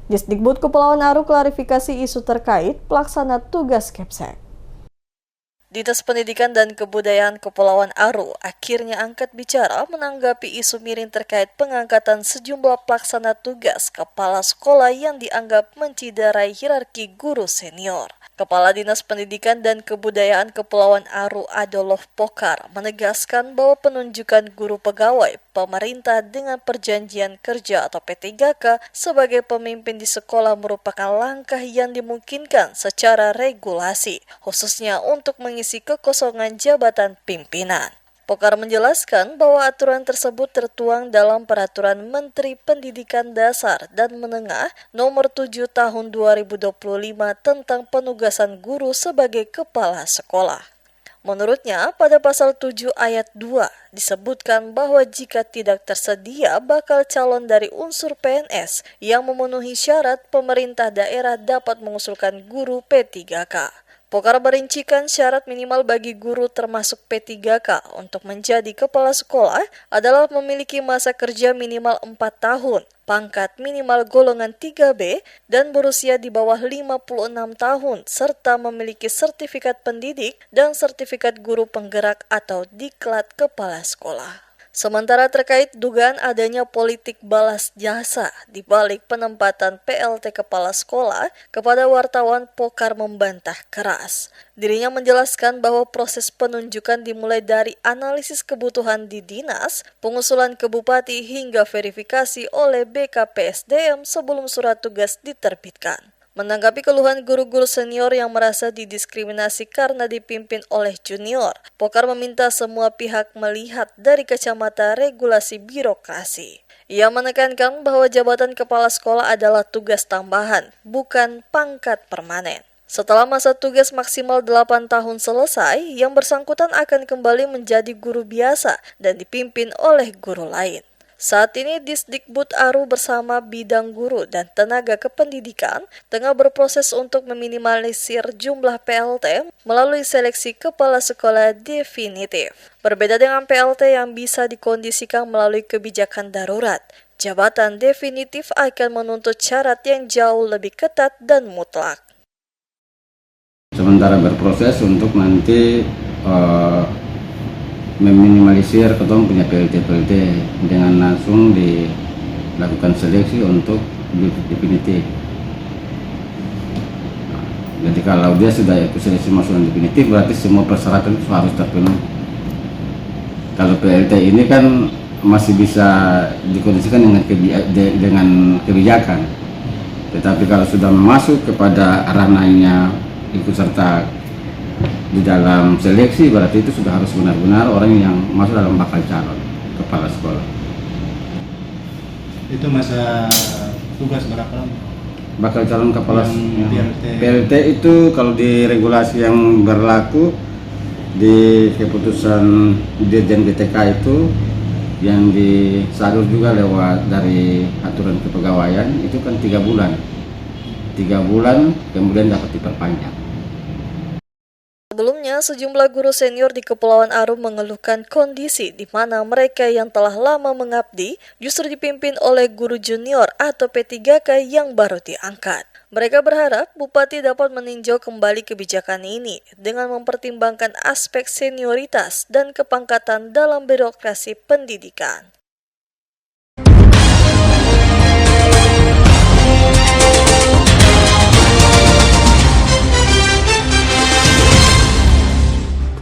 Disdikbud Kepulauan Aru klarifikasi isu terkait pelaksana tugas Kepsek. Dinas Pendidikan dan Kebudayaan Kepulauan Aru akhirnya angkat bicara menanggapi isu miring terkait pengangkatan sejumlah pelaksana tugas kepala sekolah yang dianggap menciderai hierarki guru senior. Kepala Dinas Pendidikan dan Kebudayaan Kepulauan Aru Adolf Pokar menegaskan bahwa penunjukan guru pegawai pemerintah dengan perjanjian kerja atau P3K sebagai pemimpin di sekolah merupakan langkah yang dimungkinkan secara regulasi, khususnya untuk mengisi kekosongan jabatan pimpinan. Pokar menjelaskan bahwa aturan tersebut tertuang dalam Peraturan Menteri Pendidikan Dasar dan Menengah Nomor 7 Tahun 2025 tentang penugasan guru sebagai kepala sekolah. Menurutnya, pada pasal 7 ayat 2 disebutkan bahwa jika tidak tersedia bakal calon dari unsur PNS yang memenuhi syarat, pemerintah daerah dapat mengusulkan guru P3K. Pokar merincikan syarat minimal bagi guru termasuk P3K untuk menjadi kepala sekolah adalah memiliki masa kerja minimal 4 tahun, pangkat minimal golongan 3B, dan berusia di bawah 56 tahun, serta memiliki sertifikat pendidik dan sertifikat guru penggerak atau diklat kepala sekolah. Sementara terkait dugaan adanya politik balas jasa di balik penempatan PLT kepala sekolah, kepada wartawan Pokar membantah keras. Dirinya menjelaskan bahwa proses penunjukan dimulai dari analisis kebutuhan di dinas, pengusulan ke bupati hingga verifikasi oleh BKPSDM sebelum surat tugas diterbitkan. Menanggapi keluhan guru-guru senior yang merasa didiskriminasi karena dipimpin oleh junior, Pokar meminta semua pihak melihat dari kacamata regulasi birokrasi. Ia menekankan bahwa jabatan kepala sekolah adalah tugas tambahan, bukan pangkat permanen. Setelah masa tugas maksimal 8 tahun selesai, yang bersangkutan akan kembali menjadi guru biasa dan dipimpin oleh guru lain. Saat ini Disdikbud Aru bersama bidang guru dan tenaga kependidikan tengah berproses untuk meminimalisir jumlah PLT melalui seleksi kepala sekolah definitif. Berbeda dengan PLT yang bisa dikondisikan melalui kebijakan darurat, jabatan definitif akan menuntut syarat yang jauh lebih ketat dan mutlak. Sementara berproses untuk nanti meminimalisir ketemu punya PLT dengan langsung dilakukan seleksi untuk definitif. Jadi kalau dia sudah ikut seleksi masuk definitif, berarti semua persyaratan itu harus terpenuhi. Kalau PLT ini kan masih bisa dikondisikan dengan kebijakan, tetapi kalau sudah masuk kepada ranahnya ikut serta di dalam seleksi, berarti itu sudah harus benar-benar orang yang masuk dalam bakal calon kepala sekolah. Itu masa tugas berapa lama? Bakal calon kepala PLT itu kalau di regulasi yang berlaku di keputusan Dirjen BTK itu yang disalur juga lewat dari aturan kepegawaian itu kan 3 bulan. 3 bulan kemudian dapat diperpanjang. Sebelumnya, sejumlah guru senior di Kepulauan Aru mengeluhkan kondisi di mana mereka yang telah lama mengabdi justru dipimpin oleh guru junior atau P3K yang baru diangkat. Mereka berharap Bupati dapat meninjau kembali kebijakan ini dengan mempertimbangkan aspek senioritas dan kepangkatan dalam birokrasi pendidikan.